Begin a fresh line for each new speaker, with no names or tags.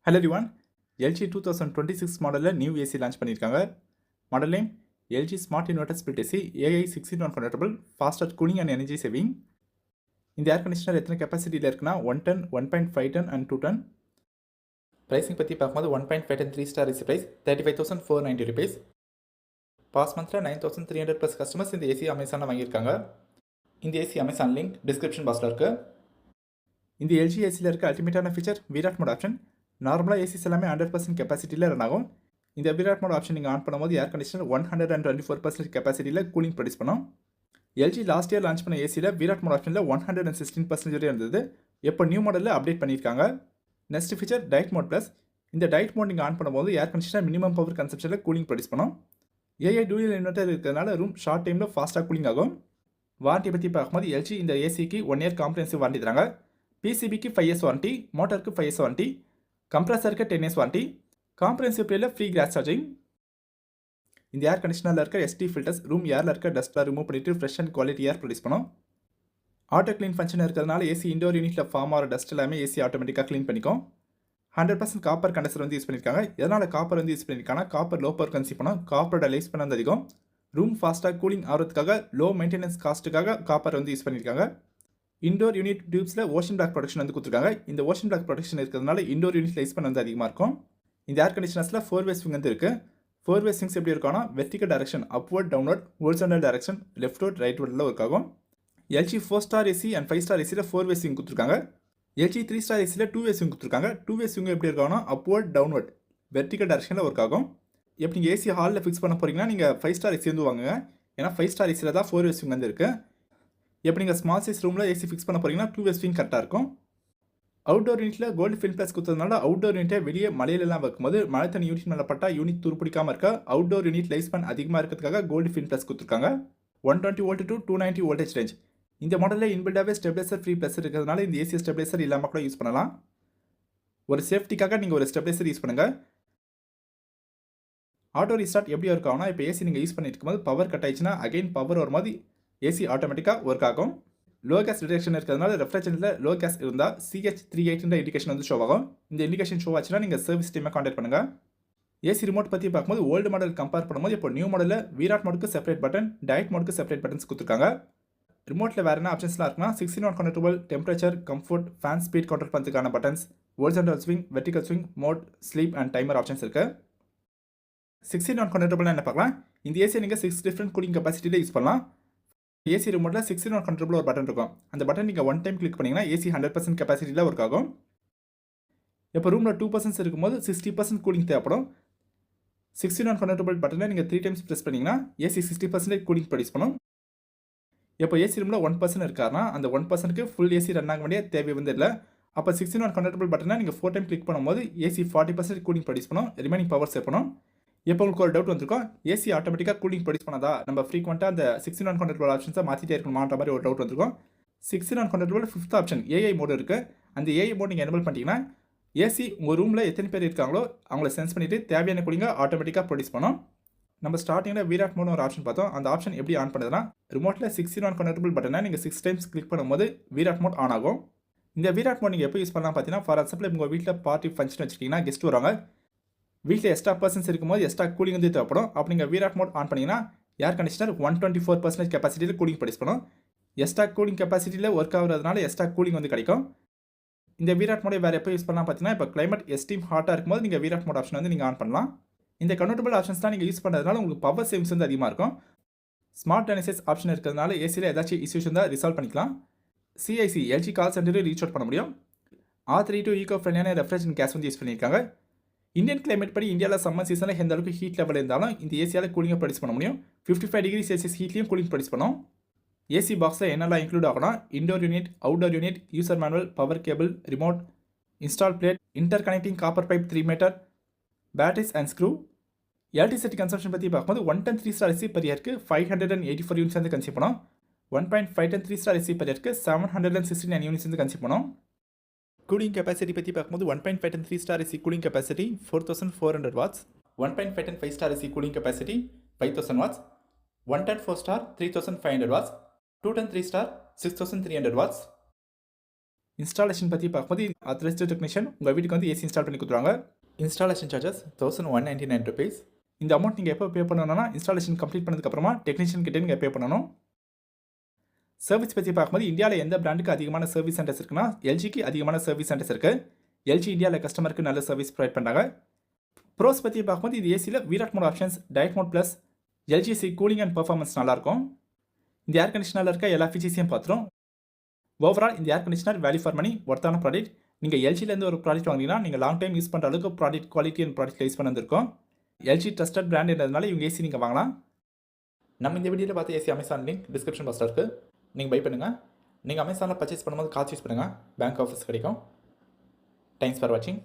Hello everyone, LG 2026 மாடலில் new AC launch பண்ணியிருக்காங்க. Model name LG smart inverter split AC AI 6-in-1 Convertible, faster cooling and energy saving. இந்த air conditioner எத்தனை கெப்பாசிட்டியில் இருக்குன்னா 1 ton, 1.5 ton and 2 ton. Pricing பற்றி பார்க்கும்போது 1.5 ton 3 star AC price 35,490 rupees. பாஸ் மந்த்தில் 9,300 ப்ளஸ் கஸ்டமர்ஸ் இந்த ஏசி அமேசானில் வாங்கியிருக்காங்க. இந்த ஏசி அமேசான் லிங்க் டிஸ்கிரிப்ஷன் பாக்ஸில் இருக்குது. இந்த LG ஏசியில் இருக்க அல்டிமேட்டான ஃபீச்சர் விராட் மோட் ஆப்ஷன். நார்மலாக ஏசிஸ் எல்லாமே 100% கெப்பாசிட்டியில் ரன் ஆகும். இந்த விராட் மோட் ஆப்ஷன் நீங்கள் ஆன் பண்ணும்போது ஏர் கண்டிஷனர் 124% கெப்பாசிட்டியில் கூலிங் ப்ரொடியூஸ் பண்ணும். LG லாஸ்ட் இயர் லான்ச் பண்ண ஏசியில் விராட் மோட் ஆப்ஷனில் 116% வரை இருந்தது. இப்போ நியூ மாடலில் அப்டேட் பண்ணியிருக்காங்க. Next feature diet mode plus. இந்த டைட் மோட் நீங்கள் ஆன் பண்ணும்போது ஏர் கண்டிஷனர் மினிமம் பவர் கன்சப்ஷனில் கூலிங் ப்ரொடியூஸ் பண்ணும். AI டூயல் இன்வெர்டர் இருக்கிறதுனால ரூம் ஷார்ட் டைமில் ஃபாஸ்ட்டாக கூலிங் ஆகும். வாரண்டி பற்றி பார்க்கும்போது LG இந்த ஏசிக்கு 1 இயர் காம்ப்ரஹென்சிவ் வாரண்டி தராங்க. PCBக்கு 5 years வாரண்டி, மோட்டருக்கு 5 years வாரண்டி, கம்ப்ரஸருக்கு 10 years வாரண்டி, காம்ப்ரஹென்சிவ் பீரியடில் ஃப்ரீ கிராஸ் சார்ஜிங். இந்த ஏர் கண்டிஷனரில் இருக்க ST ஃபில்டர்ஸ் ரூம் ஏரில் இருக்க டஸ்ட்டில் ரிமூவ் பண்ணிட்டு fresh and quality air produce பண்ணும். ஆட்டோ க்ளீன் ஃபங்க்ஷன் இருக்கிறதுனால ஏசி இண்டோர் யூனிட்டில் ஃபார்ம் ஆகிற டஸ்ட் எல்லாமே ஏசி ஆட்டோமேட்டிக்காக க்ளீன் பண்ணிக்கும். 100% காப்பர் கண்டன்சர் வந்து யூஸ் பண்ணியிருக்காங்க. எதனால் காப்பர் வந்து யூஸ் பண்ணியிருக்காங்கன்னா காப்பர் லோ பவர் கன்சியூம் பண்ணும், காப்பரோட லைஃப் ஸ்பேன் வந்து அதிகம். ரூம் ஃபாஸ்ட்டாக கூலிங் ஆகிறதுக்காக லோ மெயின்டெனன்ஸ் காஸ்ட்டுக்காக காப்பர் வந்து யூஸ் பண்ணியிருக்காங்க. இண்டோர் யூனிட் டியூப்ஸில் ஓஷன் பிளாக் ப்ரொடக்ஷன் வந்து கொடுத்துருக்காங்க. இந்த ஓஷன் பிளாக் ப்ரொடக்ஷன் இருக்கிறதுனால இண்டோர் யூனிட் லைஃப் ஸ்பேன் வந்து அதிகமாக இருக்கும். இந்த ஏர் கண்டிஷனர்ஸில் 4-way ஸ்விங் வந்து இருக்குது. 4-way ஸ்விங்ஸ் எப்படி இருக்கும்னா vertical direction upward, downward, horizontal direction leftward, ரைட்வர்டில் ஒர்க் ஆகும். LG 4 star AC and 5 star ஏசியில் 4-way ஸ்விங் கொடுத்துருக்காங்க. LG 3 ஸ்டார் ஏசியில் 2-way ஸ்விங் கொடுத்துருக்காங்க. 2-way ஸ்விங் எப்படி இருக்கும்னா அப்வர்ட், டவுன்வர்ட், வெர்டிகல் டைரக்ஷனில் ஒர்க் ஆகும். இப்போ நீங்கள் ஏசி ஹாலில் ஃபிக்ஸ் பண்ண போகிறீங்கன்னா நீங்கள் 5 ஸ்டார் ஏசி வந்து வாங்குங்க. ஏன்னா 5 ஸ்டார் ஏசியில் தான் 4-way ஸ்விங் வந்து இருக்குது. எப்படி நீங்கள் ஸ்மால் சைஸ் ரூமில் ஏசி ஃபிக்ஸ் பண்ண போகிறீங்கன்னா 2-way ஸ்விங் கரெக்டாக இருக்கும். அவுட்டோர் யூனிட்டில் கோல்டு ஃபில் ப்ளஸ் கொடுத்ததுனால அவுட்டோர் யூனிட்டை வெளியே மலையிலலாம் வைக்கும்போது மழை தண்ணி யூனிட் மேலே பட்டால் யூனிட் துருப்பிடிக்காமல் இருக்க அவுட்டோர் யூனிட் லைஃப் ஸ்பேன் அதிகமாக இருக்கிறதுக்காக கோல்டு ஃபில் ப்ளஸ் கொடுத்துருக்காங்க. 120 volt to 290 voltage ரேஞ்ச். இந்த மாடலில் இன்பில்டாகவே ஸ்டெபிலைசர் ஃப்ரீ ப்ளஸ் இருக்கிறதுனால இந்த ஏசி ஸ்டெபிலைசர் இல்லாமல் கூட யூஸ் பண்ணலாம். ஒரு சேஃப்டிக்காக நீங்கள் ஒரு ஸ்டெபிலைசர் யூஸ் பண்ணுங்கள். ஆட்டோ ரீஸ்டார்ட் எப்படி ஒர்க் ஆகும்னா இப்போ ஏசி நீங்கள் யூஸ் பண்ணிட்டு இருக்கும்போது பவர் கட் ஆயிடுச்சுன்னா அகைன் பவர் வரும்போது ஏசி ஆட்டோமேட்டிக்காக ஒர்க் ஆகும். லோ கேஸ் டிடெக்ஷன் இருக்கிறதுனால ரெஃப்ரிஜரேட்டரில் லோ கேஸ் இருந்தால் CH38 இண்டிகேஷன் வந்து ஷோ ஆகும். இந்த இண்டிகேஷன் ஷோ ஆச்சுன்னா நீங்கள் சர்வீஸ் டீமை கான்டாக்ட் பண்ணுங்கள். ஏசி ரிமோட் பற்றி பார்க்கும்போது ஓல்டு மாடல் கம்பேர் பண்ணும்போது இப்போ நியூ மாடலில் விராட் மோடுக்கு செப்பரேட் பட்டன், டயட் மோடுக்கு செப்பரேட் பட்டன்ஸ் கொடுத்துருக்காங்க. ரிமோட்டில் வேறு என்ன ஆப்ஷன்ஸ்லாம் இருக்குன்னா 16-watt control, temperature, comfort, fan speed control பண்ணுறதுக்கான buttons, horizontal swing, vertical swing, mode, sleep and timer options இருக்குது. 16-watt கண்ட்ரோல் என்ன பார்க்கலாம். இந்த ஏசியை நீங்கள் 6 டிஃப்ரெண்ட் கூலிங் கெப்பாசிட்டியில் யூஸ் பண்ணலாம். ஏசி ரிமோட்டில் 16-watt கண்ட்ரோல் ஒரு பட்டன் இருக்கும். அந்த பட்டன் நீங்கள் 1 டைம் கிளிக் பண்ணிங்கன்னா ஏசி 100% கெப்பாசிட்டியில் ஒர்க் ஆகும். இப்போ ரூமில் 2% இருக்கும்போது 60% கூலிங் தேவைப்படும். 16-watt கண்ட்ரோல் பட்டனை நீங்கள் 3 டைம்ஸ் ப்ரெஸ் பண்ணிங்கன்னா ஏசி 60% கூலிங் ப்ரொடியூஸ் பண்ணும். இப்போ ஏசி ரூமில் 1% இருக்காருன்னா அந்த 1%க்கு ஃபுல் ஏசி ரன் ஆக வேண்டிய தேவை வந்து இல்லை. அப்போ 16-watt கண்ட்ரோல் பட்டனை நீங்கள் 4 டைம் கிளிக் பண்ணும்போது ஏசி 40% கூலிங் ப்ரொடியூஸ் பண்ணும், ரிமைனிங் பவர் சேவ் பண்ணும். இப்போ உங்களுக்கு ஒரு டவுட் வந்திருக்கும், ஏசி ஆட்டோமேட்டிக்காக கூலிங் ப்ரொடியூஸ் பண்ணாதா, நம்ம ஃப்ரீக்வெண்ட்டாக அந்த 16-watt கண்ட்ரோல் ஆப்ஷன்ஸை மாற்றிட்டே இருக்கணுமான்ற மாதிரி ஒரு டவுட் வந்திருக்கும். 16-watt control 5th option AI mode இருக்குது. அந்த AI மோட் நீங்கள் எனபிள் பண்ணிட்டீங்கன்னா ஏசி உங்கள் ரூமில் எத்தனை பேர் இருக்காங்களோ அவங்கள சென்ஸ் பண்ணிவிட்டு தேவையான கூலிங்கை ஆட்டோமேட்டிக்காக ப்ரொடியூஸ் பண்ணும். நம்ம ஸ்டார்டிங்கில் விராட் மோட்னு ஒரு ஆப்ஷன் பார்த்தோம். அந்த ஆப்ஷன் எப்படி ஆன் பண்ணுதுன்னா ரிமோட்டில் 16-watt கண்ட்ரோல் பட்டனை நீங்கள் 6 டைம்ஸ் கிளிக் பண்ணும்போது விராட் மோட் ஆன் ஆகும். இந்த விராட் மோட் நீங்கள் எப்போ யூஸ் பண்ணலாம் பார்த்தீங்கன்னா, ஃபார் எக்ஸாம்பிள் உங்கள் வீட்டில் பார்ட்டி ஃபங்க்ஷன் வச்சுக்கிட்டிங்கன்னா கெஸ்ட் வருவாங்க, வீட்டில் எக்ஸ்ட்ரா பர்சன்ஸ் இருக்கும்போது எக்ஸ்ட்ரா கூலிங் வந்து தேவைப்படும். அப்போ நீங்கள் விராட் மோட் ஆன் பண்ணிங்கன்னா ஏர் கண்டிஷனர் 124% கெப்பாசிட்டியில் கூலிங் ப்ரொடியூஸ் பண்ணும். எக்ஸ்ட்ரா கூலிங் கெப்பாசிட்டியில் ஒர்க் ஆகிறதுனால எக்ஸ்ட்ரா கூலிங் வந்து கிடைக்கும். இந்த விராட் மோடை வேறு எப்போ யூஸ் பண்ணலாம் பார்த்தீங்கன்னா, இப்போ கிளைமேட் எக்ஸ்ட்ரீம் ஹாட்டாக இருக்கும்போது நீங்கள் விராட் மோட் ஆப்ஷன் வந்து நீங்கள் ஆன் பண்ணலாம். இந்த கன்வெர்ட்டபிள் ஆப்ஷன்ஸ் தான் நீங்கள் யூஸ் பண்ணுறதுனால உங்களுக்கு பவர் சேவிங்ஸ் வந்து அதிகமாக இருக்கும். ஸ்மார்ட் டைனசைஸ் ஆப்ஷன் இருக்கிறதுனால ஏசியில் ஏதாச்சும் இஷ்யூஸ் இருந்தால் ரிசால்வ் பண்ணிக்கலாம். CIC LG கால் சென்டரை ரீச் அவுட் பண்ண முடியும். R32 ஈகோ ஃப்ரெண்ட்லியான ரெஃப்ரிஜரேஷன் கேஸ் வந்து யூஸ் பண்ணியிருக்காங்க. இந்தியன் கிளைமேட் படி இந்தியாவில் சம்மர் சீசனில் எந்த அளவுக்கு ஹீட் லெவல் இருந்தாலும் இந்த ஏசியால் கூலிங்கை ப்ரொடியூஸ் பண்ண முடியும். 55 டிகிரி செல்சியஸ் ஹீட்லையும் கூலிங் ப்ரொடியூஸ் பண்ணும். ஏசி பாக்ஸில் என்னெல்லாம் இன்க்ளூட் ஆகும்னா indoor unit, outdoor unit, user manual, power cable, remote, install plate, interconnecting copper pipe 3 metre, batteries and screw. Electricity consumption பற்றி பார்க்கும்போது 1 டன் 3 ஸ்டார் ஏசி per yearக்கு 584 units வந்து consume பண்ணும். 1.5 ton 3 star AC per yearக்கு 769 units வந்து consume பண்ணும். Cooling capacity பற்றி பார்க்கும்போது 1.5 ton 3 star AC cooling capacity 4400 watts, 1.5 ton 5 star AC cooling capacity 5000 watts, 1 ton 4 star 3500 watts, 2 ton 3 star 6300 watts. Installation பற்றி பார்க்கும்போது ஆத்தரைஸ்டு டெக்னீஷியன் உங்கள் வீட்டுக்கு வந்து ஏசி இன்ஸ்டால் பண்ணி கொடுத்துருவாங்க. Installation charges ₹1199. இந்த அமௌண்ட் நீங்கள் எப்போ பே பண்ணணும்னா இன்ஸ்டாலேஷன் கம்ப்ளீட் பண்ணதுக்கப்புறமா டெக்னீஷியன் கிட்டே நீங்கள் பே பண்ணணும். சர்வீஸ் பற்றி பார்க்கும்போது இந்தியாவில் எந்த பிராண்டுக்கு அதிகமான சர்வீஸ் சென்டர்ஸ் இருக்குன்னா எல்ஜிக்கு அதிகமான சர்வீஸ் சென்டர்ஸ் இருக்குது. எல்ஜி இந்தியாவில் கஸ்டமருக்கு நல்ல சர்வீஸ் ப்ரொவைட் பண்ணுறாங்க. ப்ரோஸ் பற்றி பார்க்கும்போது இது ஏசியில் Viraat mode options, diet mode plus, LG AC cooling and performance நல்லாயிருக்கும். இந்த ஏர் கண்டிஷனரில் இருக்க எல்லா ஃபீச்சர்ஸையும் பார்த்துரும். ஓவரால் இந்த air conditioner value for money ஒர்த்தான ப்ராடக்ட். நீங்கள் எல்ஜிலேருந்து ஒரு ப்ராடக்ட் வாங்கினீங்கன்னா நீங்கள் லாங் டைம் யூஸ் பண்ணுற அளவுக்கு product quality and product use பண்ணிருக்கோம். எல்ஜி ட்ரஸ்டட் பிராண்ட்ன்றதுனால இவங்க ஏசி நீங்கள் வாங்கலாம். நம்ம இந்த வீடியோவில் பார்த்து ஏசி அமேசான் லிங்க் டிஸ்கிரிப்ஷன் பாக்ஸில் இருக்குது, நீங்கள் பை பண்ணுங்கள். நீங்கள் அமேசானில் பர்ச்சேஸ் பண்ணும்போது காசு யூஸ் பண்ணுங்கள், பேங்க் ஆஃபர்ஸ் கிடைக்கும். தேங்க்ஸ் ஃபார் வாட்சிங்.